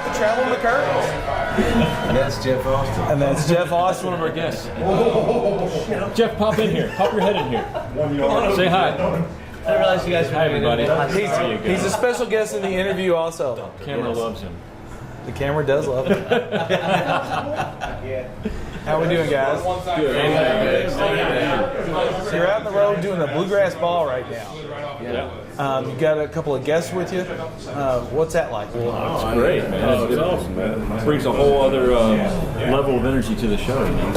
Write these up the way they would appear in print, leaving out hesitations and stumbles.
got the Travelin McCourys. And that's Jeff Austin. And that's Jeff Austin. One of our guests. Jeff, pop in here. Pop your head in here. Say hi. I didn't realize you guys were Hi, everybody. He's a special guest in the interview also. The camera loves him. The camera does love him. How we doing, guys? Good. So you're out on the road doing the Bluegrass Ball right now. Yeah. You got a couple of guests with you. What's that like? It's great, man. It's awesome, man. It brings a whole other level of energy to the show. You know?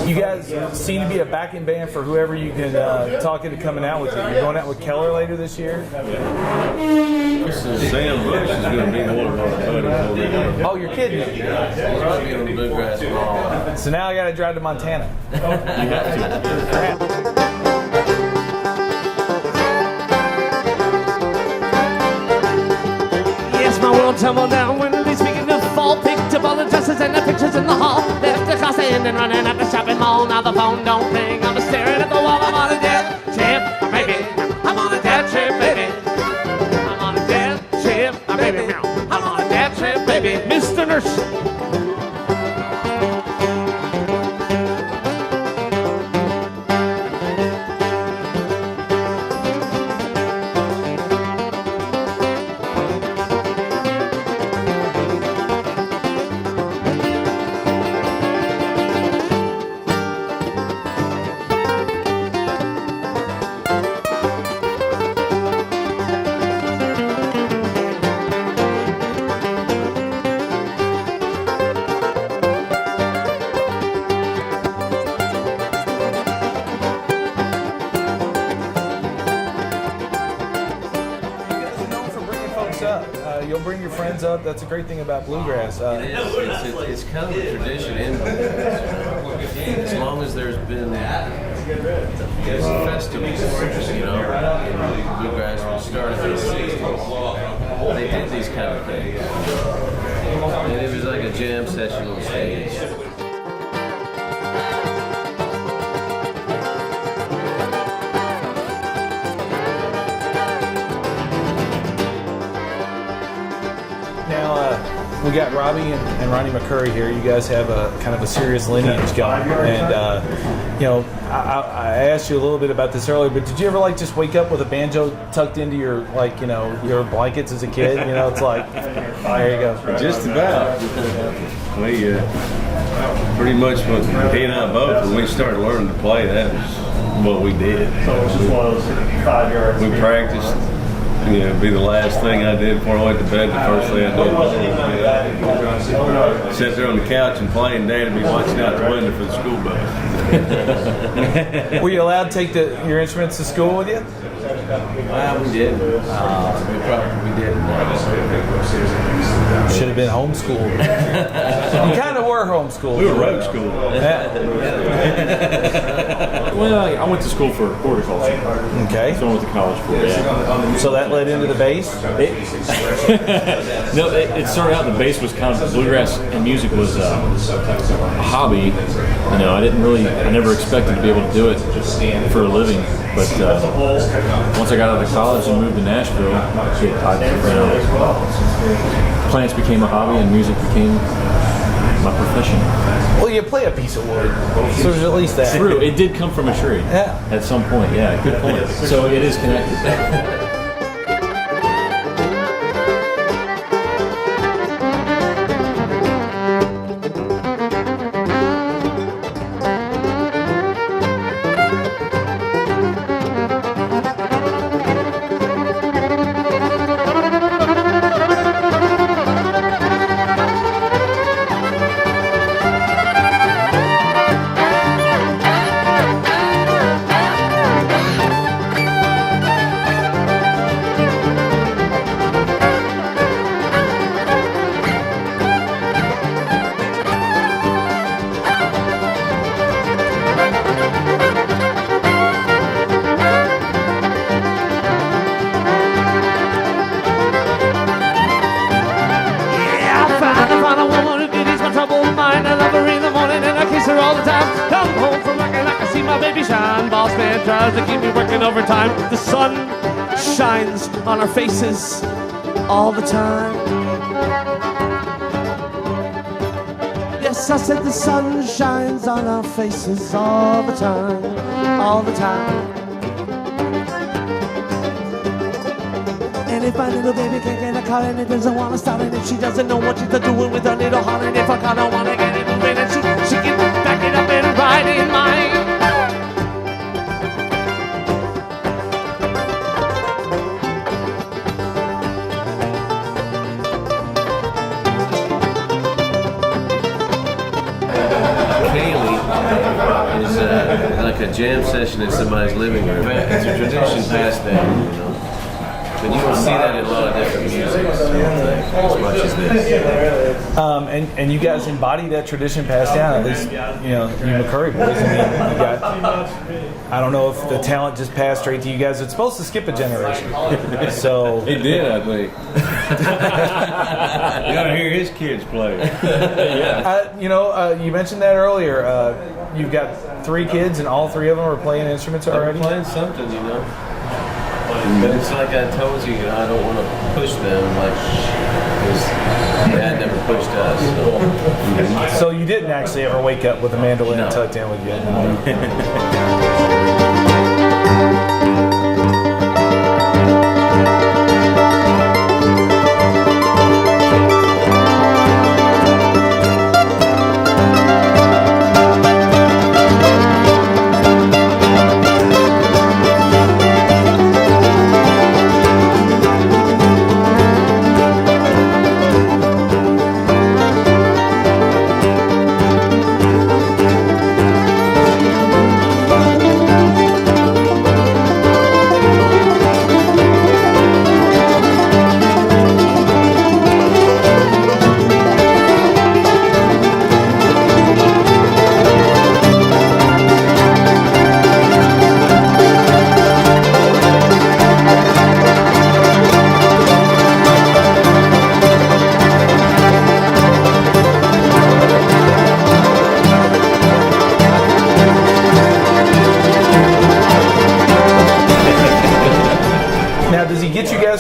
You guys seem to be a backing band for whoever you can talk into coming out with you. You're going out with Keller later this year? Sam Bush is going to be one of our buddies. Oh, you're kidding me. He's going to be on the Bluegrass Ball. So now I got to drive to Montana. You have to. Crap. Yes, my world tumbled down when they speaking to fall. Picked up all the dresses and the pictures in the hall. Left the car stand and running at the shopping mall. Now the phone don't ring. I'm staring at the wall. I'm on a dead trip, baby. I'm on a dead trip, baby. I'm on a dead trip, baby. I'm on a dead trip, baby. Mr. Nershi. You'll bring your friends up. That's a great thing about bluegrass. It's kind of a tradition in bluegrass. As long as there's been festivals, you know, in bluegrass when it started in the 60s, they did these kind of things. And it was like a jam session on stage. We got Robbie and Ronnie McCourys here. You guys have a kind of a serious lineage going, and you know, I asked you a little bit about this earlier, but did you ever like just wake up with a banjo tucked into your your blankets as a kid? You know, it's like there you go. Just about. We pretty much when he and I both when we started learning to play, that was what we did. So it was just one of those 5-yard. We practiced. You know, it'd be the last thing I did before I went to bed. The first thing I did. Sit there on the couch and play, and Dad would be watching out the window for the school bus. Were you allowed to take your instruments to school with you? Well, we did. We did. Should have been homeschooled. You kind of were homeschooled. We were road school. Well, I went to school for horticulture. Okay. So I went to college for it. Yeah. So that led into the bass? No, it started out, the bass was kind of, bluegrass and music was a hobby. You know, I never expected to be able to do it for a living. But once I got out of college and moved to Nashville, plants became a hobby and music became my profession. Well, you play a piece of wood, so there's at least that. True, it did come from a tree. Yeah. At some point, yeah, good point. So it is connected. All the time. Come home from work and I can see my baby shine. Boss man tries to keep me working overtime. The sun shines on our faces all the time. Yes, I said the sun shines on our faces all the time, all the time. And if my little baby can't get a car and it doesn't want to start, and if she doesn't know what she's doing with her little heart, and if I car don't want to get it moving, and she can back it up and ride in mine. Is like a jam session in somebody's living room. It's a tradition passed down, you know. But you don't see that in a lot of different music, as much as this. And you guys embody that tradition passed down, at least, you know, you McCourys boys. I mean, you got, I don't know if the talent just passed straight to you guys. It's supposed to skip a generation. So It did, I think. You gotta hear his kids play. you know, you mentioned that earlier. You've got 3 kids, and all 3 of them are playing instruments already. Playing something, you know. But it's like I told you, I don't want to push them, like, because Dad never pushed us. So you didn't actually ever wake up with a mandolin tucked in with you?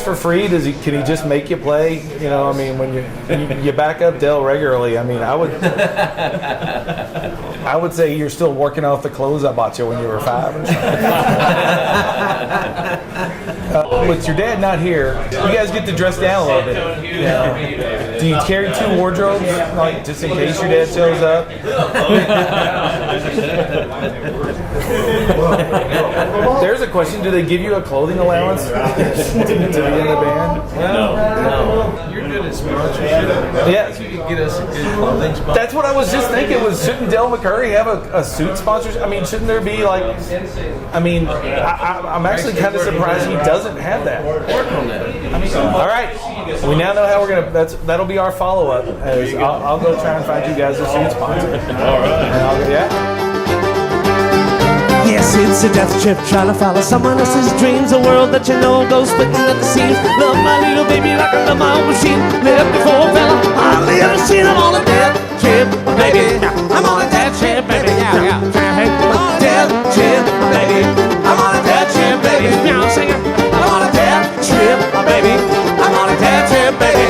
For free? Can he just make you play? You know, I mean, when you back up Dale regularly, I mean, I would say you're still working off the clothes I bought you when you were 5 or something. With your dad not here, you guys get to dress down a little bit. You know? Do you carry 2 wardrobes, like just in case your dad shows up? There's a question: do they give you a clothing allowance to the end of the band? No. You're good at sponsorship. Yeah. You can get us a good clothing sponsor. That's what I was just thinking. Shouldn't Dale McCourys have a suit sponsorship? I mean, shouldn't there be like? I mean, I'm actually kind of surprised he doesn't have that. Work on that. I mean, all right. We now know how we're gonna. That'll be our follow-up. I'll go try and find you guys a suit sponsor. All right. Yeah. Yes, it's a death trip trying to follow someone else's dreams. A world that you know goes splitting at the seams. Love my little baby like I love my own machine. Live before fella, I live a machine. I'm on a death trip, baby. I'm on a death trip, baby. Yeah. I'm on a death trip, baby. I'm on a death trip, baby. Now I'm singing. I'm on a death trip, baby. I'm on a death trip, baby.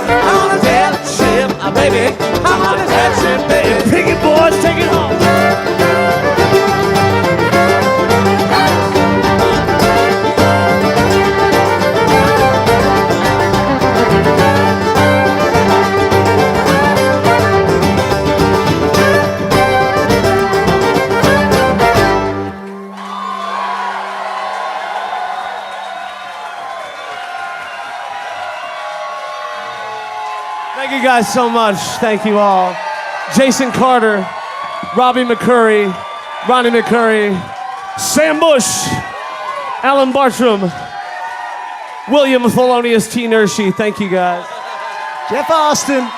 I'm on a death trip, baby. I'm on a death trip, baby. Piggy boys, take it home. Thank you guys so much. Thank you all. Jason Carter, Robbie McCourys, Ronnie McCourys, Sam Bush, Alan Bartram, William Thelonious T. Nershi. Thank you guys. Jeff Austin.